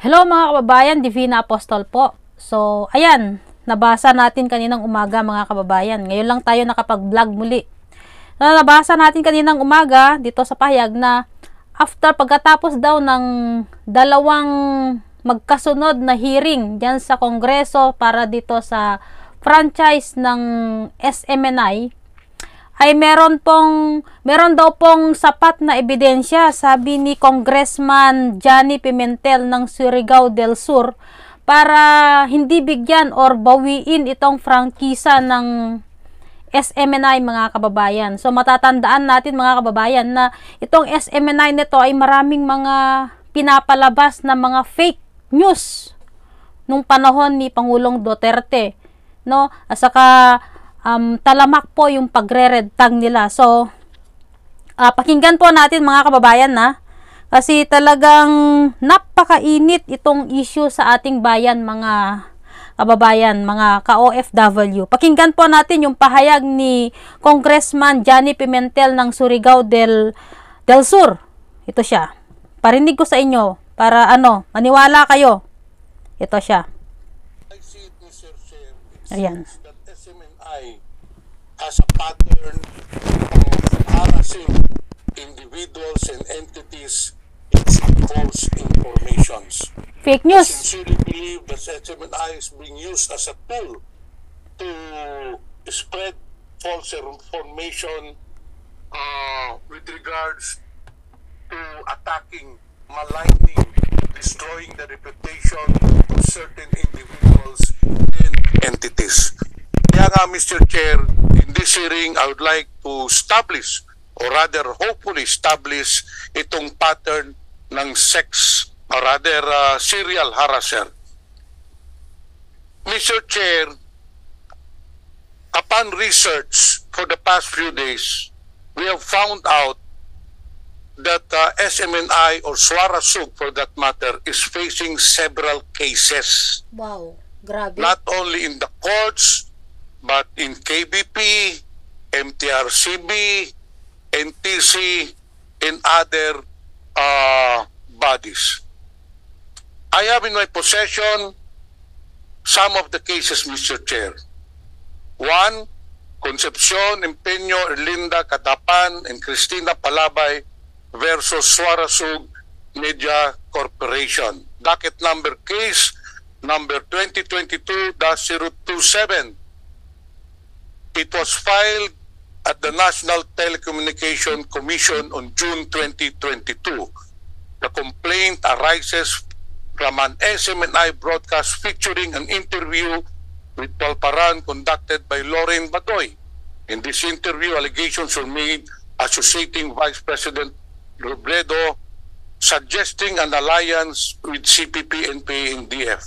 Hello mga kababayan, Divina Apostol po. So, ayan, nabasa natin kaninang umaga mga kababayan. Ngayon lang tayo nakapag-vlog muli. Nabasa natin kaninang umaga dito sa pahayag na pagkatapos daw ng dalawang magkasunod na hearing diyan sa Kongreso para dito sa franchise ng SMNI, ay meron daw pong sapat na ebidensya, sabi ni Congressman Johnny Pimentel ng Surigao del Sur, para hindi bigyan or bawiin itong prangkisa ng SMNI mga kababayan. So matatandaan natin mga kababayan na itong SMNI nito ay maraming mga pinapalabas na mga fake news nung panahon ni Pangulong Duterte, no? At saka talamak po yung pagre-red tag nila. So, pakinggan po natin mga kababayan na, kasi talagang napakainit itong issue sa ating bayan mga kababayan, mga ka-OFW. Pakinggan po natin yung pahayag ni Congressman Johnny Pimentel ng Surigao del Sur. Ito siya. Parinig ko sa inyo para maniwala kayo. Ito siya. Ayan. As a pattern of harassing individuals and entities in false informations. Fake news. I sincerely believe that SMNI is being used as a tool to spread false information with regards to attacking, maligning, destroying the reputation of certain individuals and entities. Kaya nga, Mr. Chair, in this hearing, I would like to establish, or rather hopefully establish, itong pattern ng serial harasser. Mr. Chair, upon research for the past few days, we have found out that SMNI or Suara Sug, for that matter, is facing several cases. Wow, grabe. Not only in the courts, but in KBP, MTRCB, NTC, and other bodies. I have in my possession some of the cases, Mr. Chair. One, Concepcion, Empeño, Erlinda, Catapan, and Cristina Palabay versus Suara Sug Media Corporation. Docket number case number 2022-027. It was filed at the National Telecommunication Commission on June 2022. The complaint arises from an SMNI broadcast featuring an interview with Palparan conducted by Lorraine Badoy. In this interview, allegations were made associating Vice President Robredo, suggesting an alliance with CPP, NPA, and DF.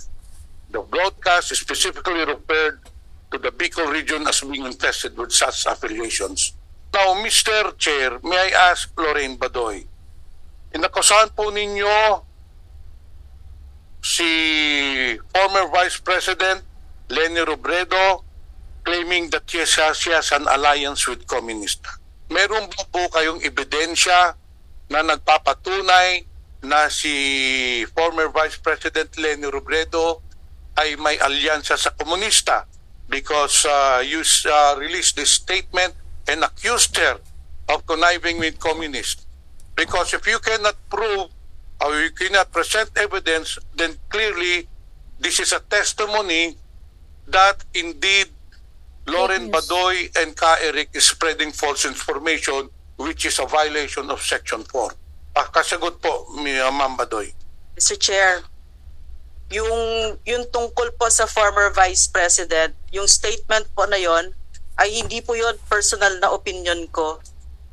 The broadcast specifically referred to the Bicol region as being infested with such affiliations. Now, Mr. Chair, may I ask Lorraine Badoy, inakusahan po ninyo si former Vice President Leni Robredo claiming that she has an alliance with communist. Meron po kayong ebidensya na nagpapatunay na si former Vice President Leni Robredo ay may alyansa sa komunista? Because you released this statement and accused her of conniving with communists. Because if you cannot prove or you cannot present evidence, then clearly this is a testimony that indeed Lauren Badoy and Ka Eric is spreading false information, which is a violation of Section 4. Kasagot po, Ma'am Badoy. Mr. Chair, yung tungkol po sa former Vice President, yung statement po na yon ay hindi po yon personal na opinion ko.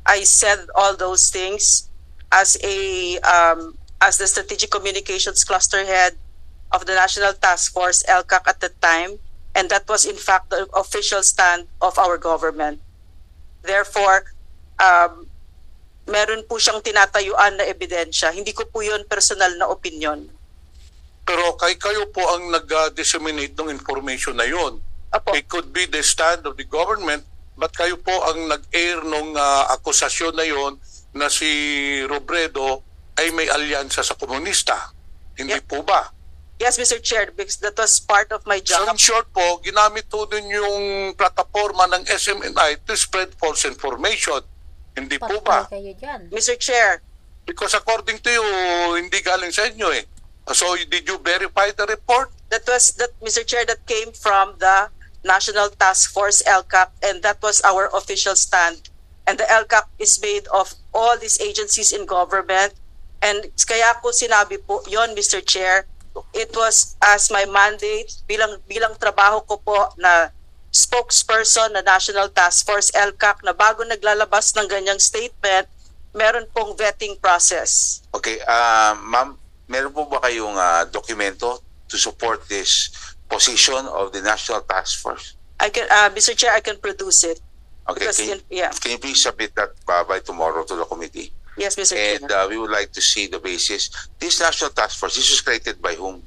I said all those things as the Strategic Communications Cluster Head of the National Task Force, LCAC at the time, and that was in fact the official stand of our government. Therefore, meron po siyang tinatayuan na ebidensya. Hindi ko po yon personal na opinion. Pero kayo po ang nag-disseminate ng information na yon. It could be the stand of the government, but kayo po ang nag-air ng akusasyon na yon na si Robredo ay may alyansa sa komunista. Hindi po ba? Yes, Mr. Chair, because that was part of my So job. in short po, ginamit po din yung plataforma ng SMNI to spread false information. Hindi po ba? Patay kayo dyan. Mr. Chair, Because according to you, hindi galing sa inyo eh. So did you verify the report? that, Mr. Chair, that came from the National Task Force LCAC, and that was our official stand. And the LCAC is made of all these agencies in government. And kaya ko sinabi po yon, Mr. Chair, it was as my mandate bilang trabaho ko po na spokesperson na National Task Force LCAC na bago naglalabas ng ganyang statement, meron pong vetting process. Okay, ma'am, meron po ba kayong dokumento to support this position of the National Task Force? I can, Mr. Chair, I can produce it. Okay, Because can you please submit that by tomorrow to the committee? Yes, Mr. And Chair. we would like to see the basis. This National Task Force, this was created by whom?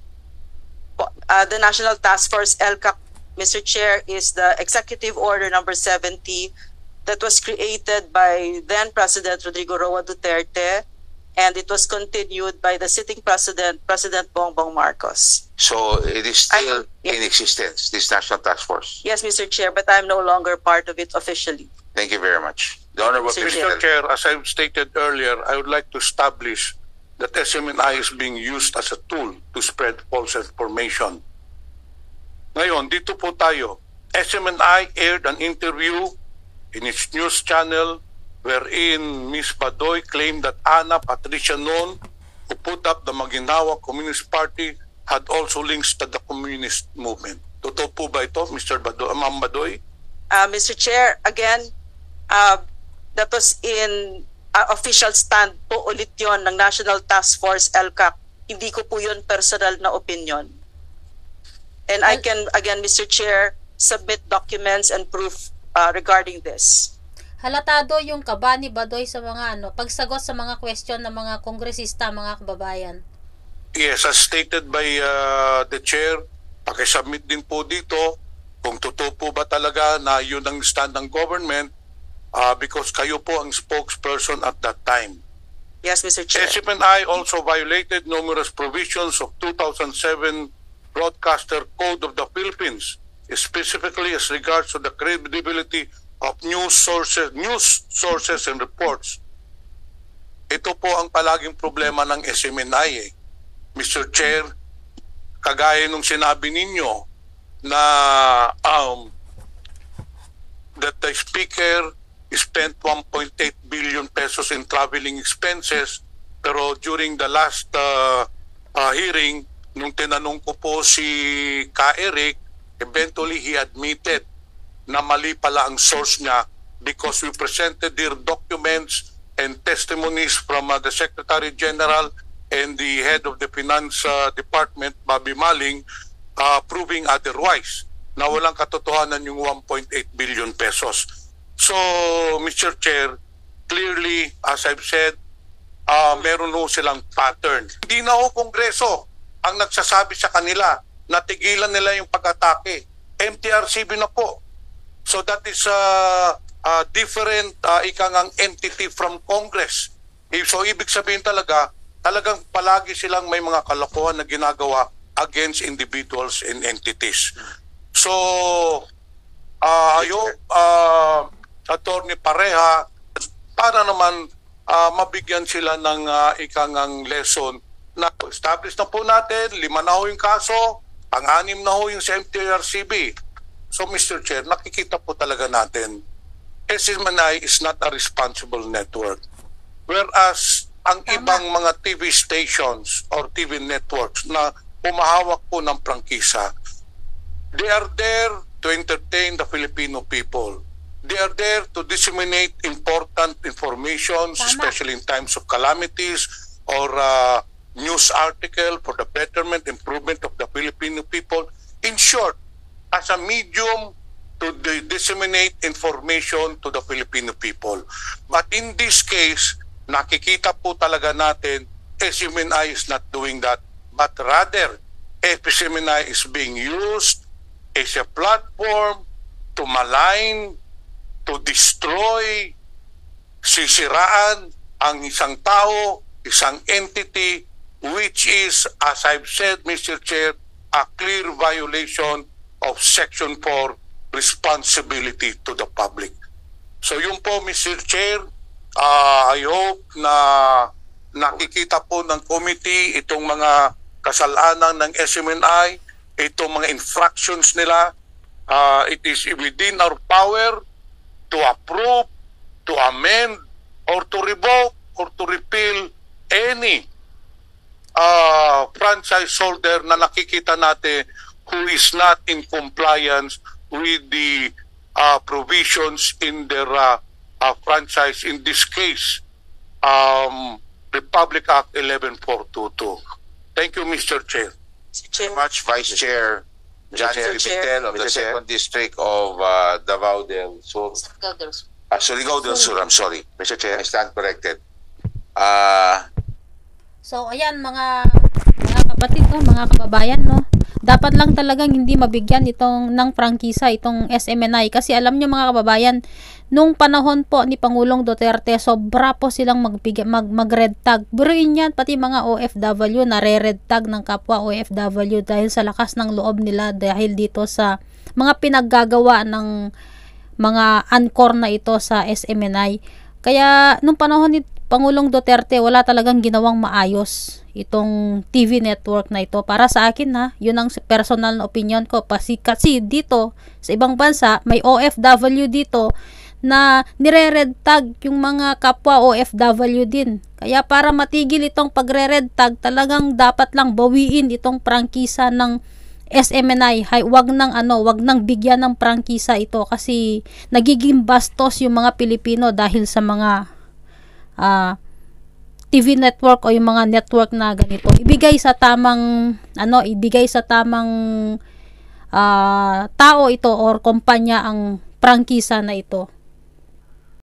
The National Task Force LCAC, Mr. Chair, is the Executive Order number 70 that was created by then President Rodrigo Roa Duterte, and it was continued by the sitting President, President Bongbong Marcos. So it is still Yeah. in existence, this National Task Force. Yes, Mr. Chair, but I'm no longer part of it officially. Thank you very much. The Honorable Mr. Mr. Criminal. Chair, as I've stated earlier, I would like to establish that SMNI is being used as a tool to spread false information. Ngayon, dito po tayo. SMNI aired an interview in its news channel wherein Ms. Badoy claimed that Ana Patricia Noon, who put up the Maguinhawa Communist Party, had also links to the communist movement. Totoo po ba ito, Mr. Badoy, Ma'am Badoy? Mr. Chair, again, that was in official stand po ulit yon ng National Task Force LCAC. Hindi ko po yun personal na opinion. And I can, again, Mr. Chair, submit documents and proof regarding this. Halatado yung kaba ni Badoy sa mga pagsagot sa mga question ng mga kongresista, mga kababayan. Yes, as stated by the chair, pakisubmit din po dito kung totoo po ba talaga na yun ang stand ng government because kayo po ang spokesperson at that time. Yes, Mr. Chair. SMNI also violated numerous provisions of 2007 Broadcaster Code of the Philippines, specifically as regards to the credibility of news sources and reports. Ito po ang palaging problema ng SMNI eh. Mr. Chair, kagaya nung sinabi ninyo na that the speaker spent 1.8 billion pesos in traveling expenses, pero during the last hearing, nung tinanong ko po si Ka Eric, eventually he admitted na mali pala ang source niya because we presented their documents and testimonies from the Secretary General and the head of the Finance Department, Bobby Maling, proving otherwise na walang katotohanan yung 1.8 billion pesos. So, Mr. Chair, clearly, as I've said, meron ho silang pattern. Hindi na ho Kongreso ang nagsasabi sa kanila na tigilan nila yung pag-atake. MTRCB na po. So that is a different ikangang entity from Congress. So ibig sabihin talagang palagi silang may mga kalokohan na ginagawa against individuals and entities. So, Attorney Pareha, para naman mabigyan sila ng ikangang lesson na establish na po natin, 5 na ho yung kaso, pang-6 na ho yung sa MTRCB. So Mr. Chair, nakikita po talaga natin, SMNI is not a responsible network. Whereas ang ibang mga TV stations or TV networks na humahawak po ng prangkisa, they are there to entertain the Filipino people. They are there to disseminate important information, especially in times of calamities or news article for the betterment, improvement of the Filipino people. In short, as a medium to disseminate information to the Filipino people. But in this case, nakikita po talaga natin, SMNI is not doing that, but rather, SMNI is being used as a platform to malign, to destroy, sisiraan ang isang tao, isang entity, which is, as I've said, Mr. Chair, a clear violation of Section 4, responsibility to the public. So yun po, Mr. Chair, I hope na nakikita po ng committee itong mga kasalanan ng SMNI, itong mga infractions nila. It is within our power to approve, to amend, or to revoke, or to repeal any franchise holder na nakikita natin who is not in compliance with the provisions in their franchise. In this case, Republic Act 11422. Thank you, Mr. Chair. Mr. Chair. Much Vice Chair John Mr. Chair. Pimentel of the 2nd District of Davao del Sur. Surigao del Sur, I'm sorry. Mr. Chair, I stand corrected. So, ayan mga kapatid, no, mga kababayan, no. Dapat lang talagang hindi mabigyan itong ng prangkisa itong SMNI kasi alam niyo mga kababayan, nung panahon po ni Pangulong Duterte, sobra po silang mag-red tag. Buruin yan, pati mga OFW na re-red tag ng kapwa OFW dahil sa lakas ng loob nila, dahil dito sa mga pinaggagawa ng mga angkor na ito sa SMNI. Kaya nung panahon ni Pangulong Duterte, wala talagang ginawang maayos itong TV network na ito. Para sa akin ha, yun ang personal na opinion ko. Kasi dito, sa ibang bansa, may OFW dito na nire-red tag yung mga kapwa OFW din. Kaya para matigil itong pagre-red tag, talagang dapat lang bawiin itong prangkisa ng SMNI. Wag nang bigyan ng prangkisa ito kasi nagiging bastos yung mga Pilipino dahil sa mga TV network o yung mga network na ganito. Ibigay sa tamang tao ito or kumpanya ang prangkisa na ito.